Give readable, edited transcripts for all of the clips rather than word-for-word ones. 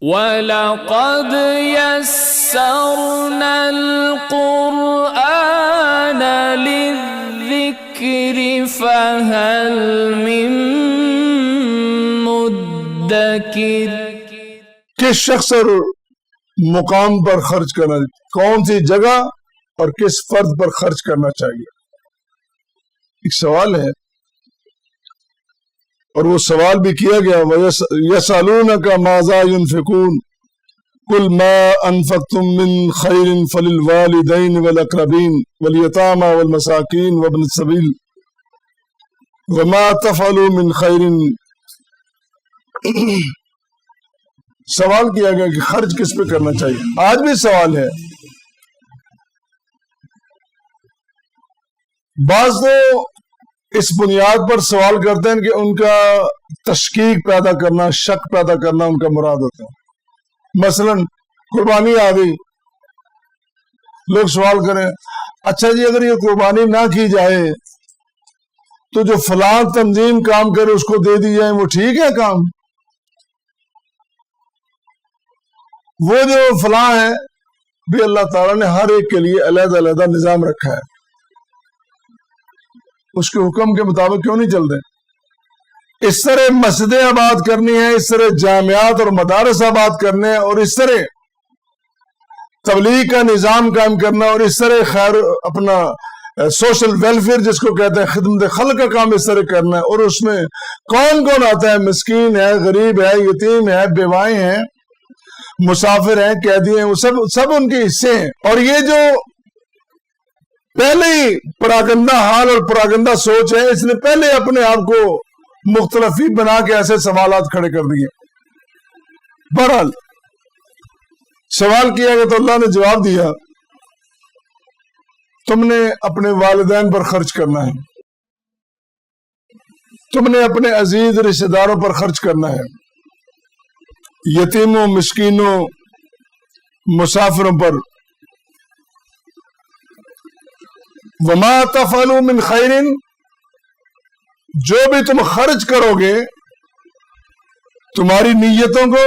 وَلَقَدْ يَسَّرْنَا الْقُرْآنَ لِلذِّكْرِ فَهَلْ مِن مُدَّكِرٍ۔ کس شخص اور مقام پر خرچ کرنا، کون سی جگہ اور کس فرد پر خرچ کرنا چاہیے، ایک سوال ہے، اور وہ سوال بھی کیا گیا یسألونک ماذا ينفقون قل ما انفقتم من خیر فللوالدین والاقربین والیتامى والمساکین وابن السبیل وما تفعلوا من خیر۔ سوال کیا گیا کہ خرچ کس پہ کرنا چاہیے۔ آج بھی سوال ہے، بعض تو اس بنیاد پر سوال کرتے ہیں کہ ان کا تشکیک پیدا کرنا، شک پیدا کرنا ان کا مراد ہوتا ہے۔ مثلا قربانی آ گئی، لوگ سوال کریں اچھا جی اگر یہ قربانی نہ کی جائے تو جو فلاں تنظیم کام کرے اس کو دے دی جائے، وہ ٹھیک ہے کام؟ وہ جو فلاں ہے بھی اللہ تعالیٰ نے ہر ایک کے لیے علیحدہ علیحدہ نظام رکھا ہے، اس کے حکم کے مطابق کیوں نہیں چلتے؟ اس طرح مسجدیں آباد کرنی ہیں، اس طرح جامعات اور مدارس آباد کرنے ہیں، اور اس طرح تبلیغ کا نظام قائم کرنا، اور اس طرح خیر اپنا سوشل ویلفیئر جس کو کہتے ہیں خدمت خلق کا کام اس طرح کرنا ہے۔ اور اس میں کون کون آتا ہے؟ مسکین ہے، غریب ہے، یتیم ہے، بیوائیں ہیں، مسافر ہیں، قیدی ہیں، وہ سب ان کے حصے ہیں۔ اور یہ جو پہلے ہی پراگندہ حال اور پراگندہ سوچ ہے، اس نے پہلے اپنے آپ کو مختلفی بنا کے ایسے سوالات کھڑے کر دیے۔ بہرحال سوال کیا گیا تو اللہ نے جواب دیا تم نے اپنے والدین پر خرچ کرنا ہے، تم نے اپنے عزیز رشتہ داروں پر خرچ کرنا ہے، یتیموں، مسکینوں، مسافروں پر۔ وما تفعلوا من خیر، جو بھی تم خرچ کرو گے تمہاری نیتوں کو،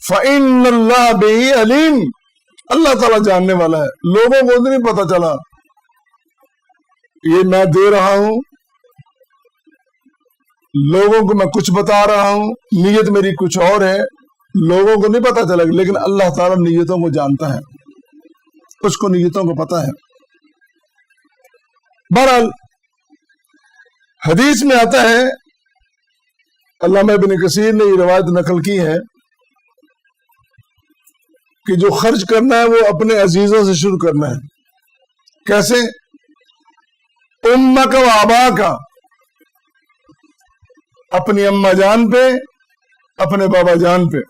فإن اللہ بہ علیم، اللہ تعالیٰ جاننے والا ہے۔ لوگوں کو تو نہیں پتا چلا یہ میں دے رہا ہوں، لوگوں کو میں کچھ بتا رہا ہوں، نیت میری کچھ اور ہے، لوگوں کو نہیں پتا چلا، لیکن اللہ تعالیٰ نیتوں کو جانتا ہے، اس کو نیتوں کو پتا ہے۔ بہرحال حدیث میں آتا ہے، علامہ ابن کثیر نے یہ روایت نقل کی ہے کہ جو خرچ کرنا ہے وہ اپنے عزیزوں سے شروع کرنا ہے۔ کیسے؟ امک و آبا کا، اپنی اماں جان پہ، اپنے بابا جان پہ۔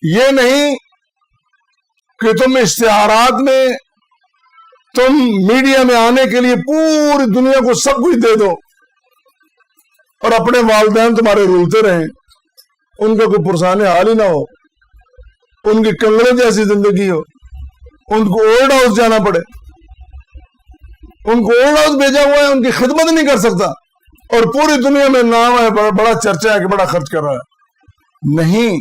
یہ نہیں کہ تم اشتہارات میں، تم میڈیا میں آنے کے لیے پوری دنیا کو سب کچھ دے دو اور اپنے والدین تمہارے رولتے رہیں، ان کا کوئی پرسان حال ہی نہ ہو، ان کی کنگڑے جیسی زندگی ہو، ان کو اولڈ ہاؤس جانا پڑے، ان کو اولڈ ہاؤس بھیجا ہوا ہے، ان کی خدمت نہیں کر سکتا، اور پوری دنیا میں نام ہے، بڑا چرچا ہے کہ بڑا خرچ کر رہا ہے۔ نہیں،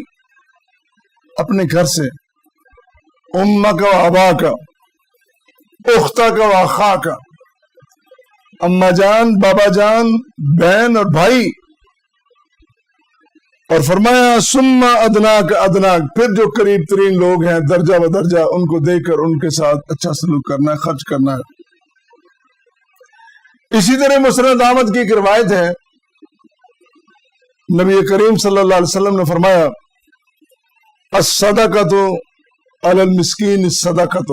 اپنے گھر سے امک و ابا کا، اختہ کا و اخا کا، اماں جان، بابا جان، بہن اور بھائی، اور فرمایا ثم ادناک ادناک، پھر جو قریب ترین لوگ ہیں درجہ و درجہ، ان کو دے کر ان کے ساتھ اچھا سلوک کرنا ہے، خرچ کرنا ہے۔ اسی طرح مسند احمد کی ایک روایت ہے، نبی کریم صلی اللہ علیہ وسلم نے فرمایا الصدقۃ علی المسکین صدقۃ،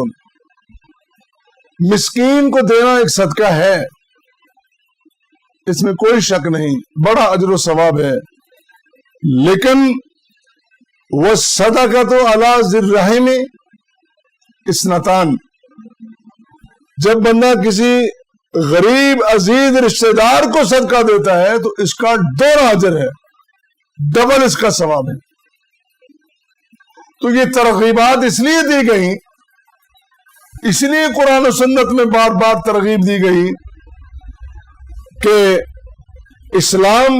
مسکین کو دینا ایک صدقہ ہے، اس میں کوئی شک نہیں، بڑا اجر و ثواب ہے، لیکن وہ صدقۃ علی ذی الرحم اثنتان، جب بندہ کسی غریب عزیز رشتہ دار کو صدقہ دیتا ہے تو اس کا دوہرا اجر ہے، ڈبل اس کا ثواب ہے۔ تو یہ ترغیبات اس لیے دی گئی، اس لیے قرآن و سنت میں بار بار ترغیب دی گئی کہ اسلام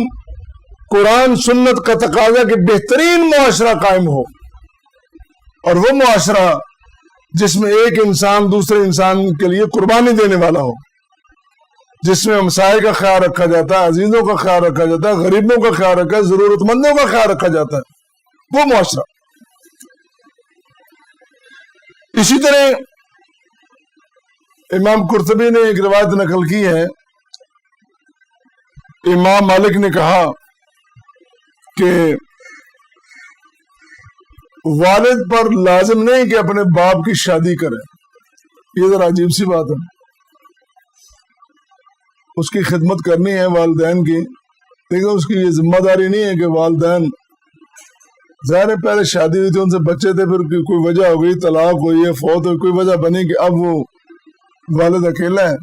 قرآن سنت کا تقاضا کہ بہترین معاشرہ قائم ہو، اور وہ معاشرہ جس میں ایک انسان دوسرے انسان کے لیے قربانی دینے والا ہو، جس میں ہمسائے کا خیال رکھا جاتا ہے، عزیزوں کا خیال رکھا جاتا ہے، غریبوں کا خیال رکھا ہے، ضرورت مندوں کا خیال رکھا جاتا ہے، وہ معاشرہ۔ اسی طرح امام قرطبی نے ایک روایت نقل کی ہے، امام مالک نے کہا کہ والد پر لازم نہیں کہ اپنے باپ کی شادی کرے، یہ ذرا عجیب سی بات ہے۔ اس کی خدمت کرنی ہے والدین کی، لیکن اس کی یہ ذمہ داری نہیں ہے کہ والدین، ظاہر ہے پہلے شادی ہوئی تھی، ان سے بچے تھے، پھر کوئی وجہ ہو گئی، طلاق ہوئی ہے، فوت ہوئی، کوئی وجہ بنی کہ اب وہ والد اکیلا ہے،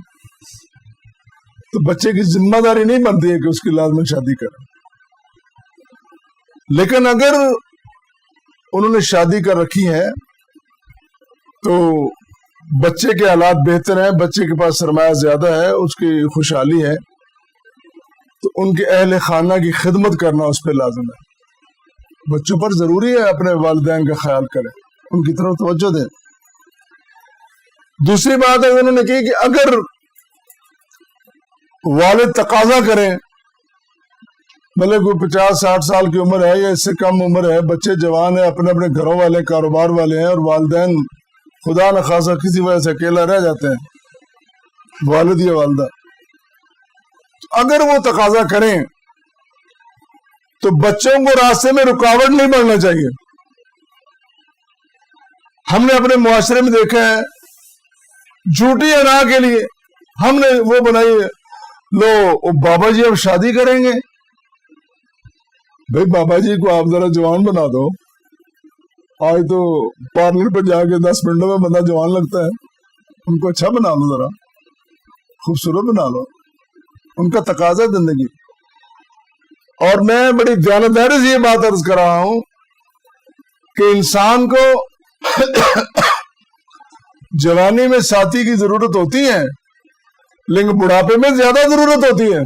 تو بچے کی ذمہ داری نہیں بنتی ہے کہ اس کی لازماً شادی کرے۔ لیکن اگر انہوں نے شادی کر رکھی ہے تو بچے کے حالات بہتر ہیں، بچے کے پاس سرمایہ زیادہ ہے، اس کی خوشحالی ہے، تو ان کے اہل خانہ کی خدمت کرنا اس پہ لازم ہے۔ بچوں پر ضروری ہے اپنے والدین کا خیال کرے، ان کی طرف توجہ دیں۔ دوسری بات ہے انہوں نے کی کہ اگر والد تقاضا کریں، مطلب کوئی 50-60 سال کی عمر ہے یا اس سے کم عمر ہے، بچے جوان ہیں، اپنے اپنے گھروں والے کاروبار والے ہیں، اور والدین خدا نخواستہ کسی وجہ سے اکیلا رہ جاتے ہیں، والد یا والدہ، اگر وہ تقاضا کریں تو بچوں کو راستے میں رکاوٹ نہیں بننا چاہیے۔ ہم نے اپنے معاشرے میں دیکھا ہے جھوٹی انا کے لیے ہم نے وہ بنائی ہے، لو بابا جی اب شادی کریں گے، بھائی بابا جی کو آپ ذرا جوان بنا دو، آج تو پارلر پہ جا کے 10 منٹوں میں بندہ جوان لگتا ہے، ان کو اچھا بنا لو، ذرا خوبصورت بنا لو، ان کا تقاضا زندگی۔ اور میں بڑی دیانتداری سے یہ بات عرض کر رہا ہوں کہ انسان کو جوانی میں ساتھی کی ضرورت ہوتی ہے، لیکن بڑھاپے میں زیادہ ضرورت ہوتی ہے۔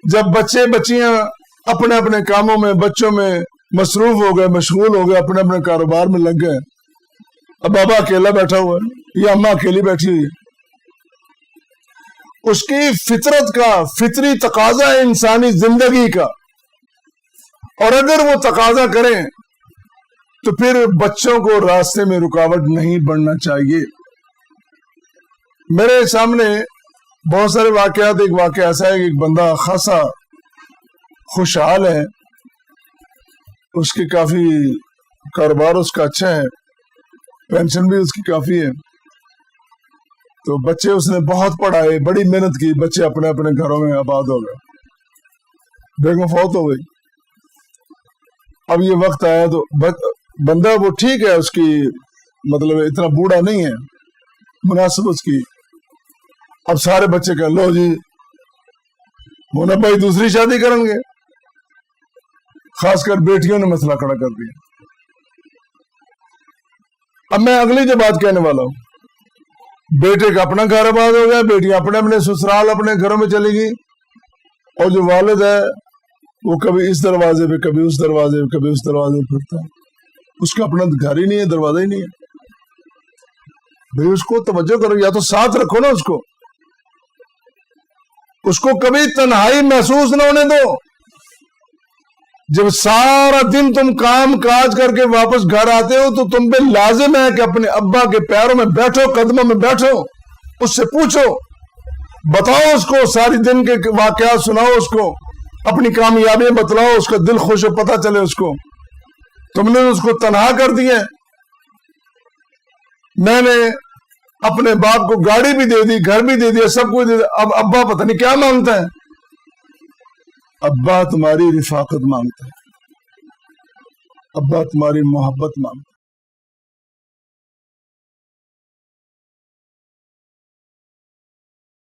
جب بچے بچیاں اپنے اپنے کاموں میں، بچوں میں مصروف ہو گئے، مشغول ہو گئے، اپنے اپنے کاروبار میں لگ گئے، اب بابا اکیلا بیٹھا ہوا ہے یا اماں اکیلی بیٹھی ہوئی ہے، اس کی فطرت کا فطری تقاضا ہے انسانی زندگی کا، اور اگر وہ تقاضا کریں تو پھر بچوں کو راستے میں رکاوٹ نہیں بننا چاہیے۔ میرے سامنے بہت سارے واقعات، ایک واقعہ ایسا ہے کہ ایک بندہ خاصا خوشحال ہے، اس کی کافی کاروبار اس کا اچھا ہے، پینشن بھی اس کی کافی ہے، تو بچے اس نے بہت پڑھائے، بڑی محنت کی، بچے اپنے اپنے گھروں میں آباد ہو گئے، بیگم فوت ہو گئی۔ اب یہ وقت آیا تو بندہ وہ ٹھیک ہے، اس کی مطلب اتنا بوڑھا نہیں ہے، مناسب اس کی، اب سارے بچے کہ لو جی مونا بھائی دوسری شادی کریں گے، خاص کر بیٹیوں نے مسئلہ کھڑا کر دیا۔ اب میں اگلی جو بات کہنے والا ہوں، بیٹے کا اپنا گھر آباد ہو گیا، بیٹیاں اپنے اپنے سسرال اپنے گھروں میں چلی گئی، اور جو والد ہے وہ کبھی اس دروازے پہ کبھی اس دروازے پہ کبھی اس دروازے پہ پھرتا ہے، اس کا اپنا گھر ہی نہیں ہے، دروازہ ہی نہیں ہے۔ بھئی اس کو توجہ کرو، یا تو ساتھ رکھو نا اس کو کبھی تنہائی محسوس نہ ہونے دو۔ جب سارا دن تم کام کاج کر کے واپس گھر آتے ہو تو تم پہ لازم ہے کہ اپنے ابا کے پیروں میں بیٹھو، قدموں میں بیٹھو، اس سے پوچھو، بتاؤ اس کو، ساری دن کے واقعات سناؤ اس کو، اپنی کامیابیاں بتلاؤ، اس کا دل خوش ہو، پتہ چلے اس کو۔ تم نے اس کو تنہا کر دیا۔ میں نے اپنے باپ کو گاڑی بھی دے دی، گھر بھی دے دیا، سب کچھ دے دیا، اب ابا پتہ نہیں کیا مانگتا ہے۔ ابا تمہاری رفاقت مانگتا ہے، ابا تمہاری محبت مانگتا ہے۔